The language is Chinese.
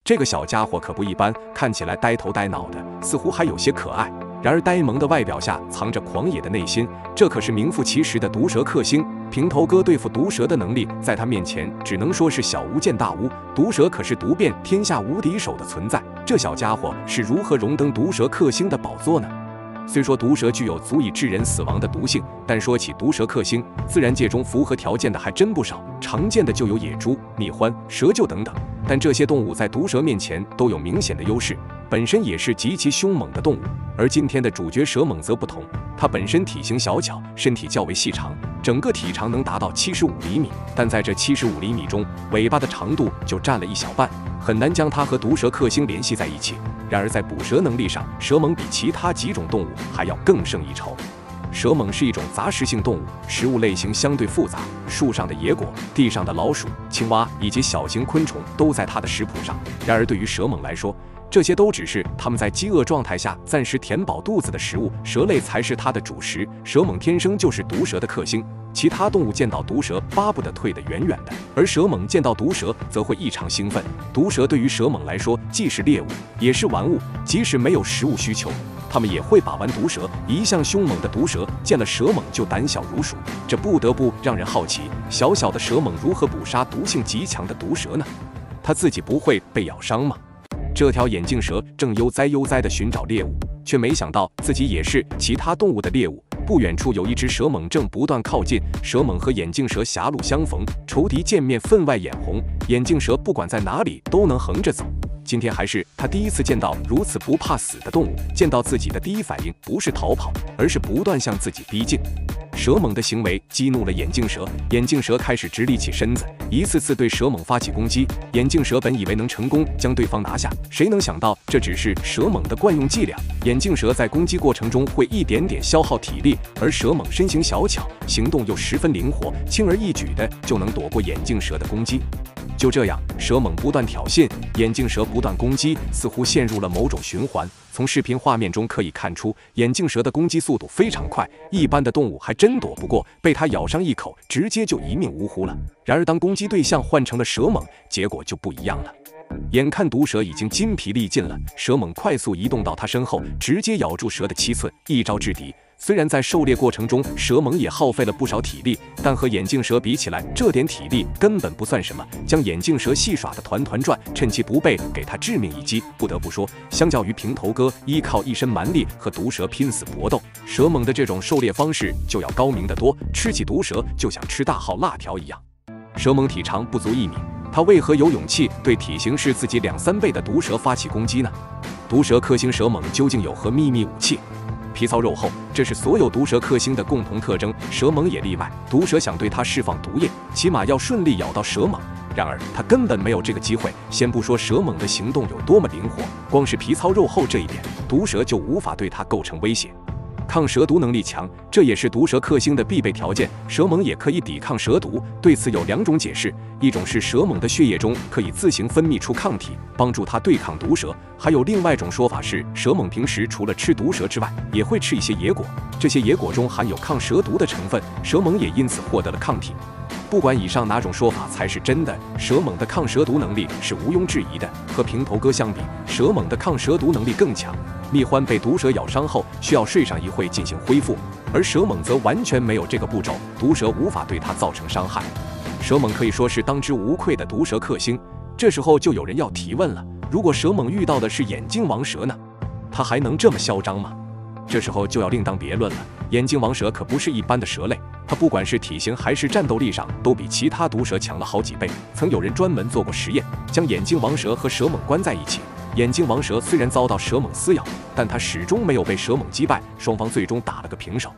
这个小家伙可不一般，看起来呆头呆脑的，似乎还有些可爱。然而呆萌的外表下藏着狂野的内心，这可是名副其实的毒蛇克星。平头哥对付毒蛇的能力，在他面前只能说是小巫见大巫。毒蛇可是毒遍天下无敌手的存在，这小家伙是如何荣登毒蛇克星的宝座呢？虽说毒蛇具有足以致人死亡的毒性，但说起毒蛇克星，自然界中符合条件的还真不少。常见的就有野猪、蜜獾、蛇鹫等等，但这些动物在毒蛇面前都有明显的优势，本身也是极其凶猛的动物。而今天的主角蛇猛则不同，它本身体型小巧，身体较为细长，整个体长能达到75厘米，但在这75厘米中，尾巴的长度就占了一小半，很难将它和毒蛇克星联系在一起。然而在捕蛇能力上，蛇猛比其他几种动物还要更胜一筹。蛇猛是一种杂食性动物，食物类型相对复杂，树上的野果、地上的老鼠、青蛙以及小型昆虫都在它的食谱上。然而对于蛇猛来说，这些都只是它们在饥饿状态下暂时填饱肚子的食物，蛇类才是它的主食。蛇猛天生就是毒蛇的克星，其他动物见到毒蛇巴不得退得远远的，而蛇猛见到毒蛇则会异常兴奋。毒蛇对于蛇猛来说既是猎物也是玩物，即使没有食物需求，它们也会把玩毒蛇。一向凶猛的毒蛇见了蛇猛就胆小如鼠，这不得不让人好奇，小小的蛇猛如何捕杀毒性极强的毒蛇呢？它自己不会被咬伤吗？这条眼镜蛇正悠哉地寻找猎物，却没想到自己也是其他动物的猎物。不远处有一只蛇猛正不断靠近，蛇猛和眼镜蛇狭路相逢，仇敌见面分外眼红。眼镜蛇不管在哪里都能横着走，今天还是他第一次见到如此不怕死的动物。见到自己的第一反应不是逃跑，而是不断向自己逼近。蛇猛的行为激怒了眼镜蛇，眼镜蛇开始直立起身子，一次次对蛇猛发起攻击。眼镜蛇本以为能成功将对方拿下，谁能想到这只是蛇猛的惯用伎俩。眼镜蛇在攻击过程中会一点点消耗体力，而蛇猛身形小巧，行动又十分灵活，轻而易举的就能躲过眼镜蛇的攻击。就这样，蛇猛不断挑衅，眼镜蛇不断攻击，似乎陷入了某种循环。从视频画面中可以看出，眼镜蛇的攻击速度非常快，一般的动物还真躲不过，被它咬上一口，直接就一命呜呼了。然而当攻击对象换成了蛇猛，结果就不一样了。眼看毒蛇已经筋疲力尽了，蛇猛快速移动到它身后，直接咬住蛇的七寸，一招制敌。虽然在狩猎过程中，蛇猛也耗费了不少体力，但和眼镜蛇比起来，这点体力根本不算什么，将眼镜蛇戏耍得团团转，趁其不备给他致命一击。不得不说，相较于平头哥依靠一身蛮力和毒蛇拼死搏斗，蛇猛的这种狩猎方式就要高明得多，吃起毒蛇就像吃大号辣条一样。蛇猛体长不足1米，他为何有勇气对体型是自己2、3倍的毒蛇发起攻击呢？毒蛇克星蛇猛究竟有何秘密武器？皮糙肉厚，这是所有毒蛇克星的共同特征，蛇猛也例外。毒蛇想对它释放毒液，起码要顺利咬到蛇猛，然而它根本没有这个机会。先不说蛇猛的行动有多么灵活，光是皮糙肉厚这一点，毒蛇就无法对它构成威胁。抗蛇毒能力强，这也是毒蛇克星的必备条件。蛇猛也可以抵抗蛇毒，对此有2种解释：一种是蛇猛的血液中可以自行分泌出抗体，帮助它对抗毒蛇；还有另外一种说法是，蛇猛平时除了吃毒蛇之外，也会吃一些野果，这些野果中含有抗蛇毒的成分，蛇猛也因此获得了抗体。不管以上哪种说法才是真的，蛇猛的抗蛇毒能力是毋庸置疑的。和平头哥相比，蛇猛的抗蛇毒能力更强。蜜獾被毒蛇咬伤后，需要睡上一会进行恢复，而蛇猛则完全没有这个步骤，毒蛇无法对它造成伤害。蛇猛可以说是当之无愧的毒蛇克星。这时候就有人要提问了：如果蛇猛遇到的是眼镜王蛇呢？它还能这么嚣张吗？这时候就要另当别论了。眼镜王蛇可不是一般的蛇类，它不管是体型还是战斗力上，都比其他毒蛇强了好几倍。曾有人专门做过实验，将眼镜王蛇和蛇猛关在一起。眼镜王蛇虽然遭到蛇猛撕咬，但它始终没有被蛇猛击败，双方最终打了个平手。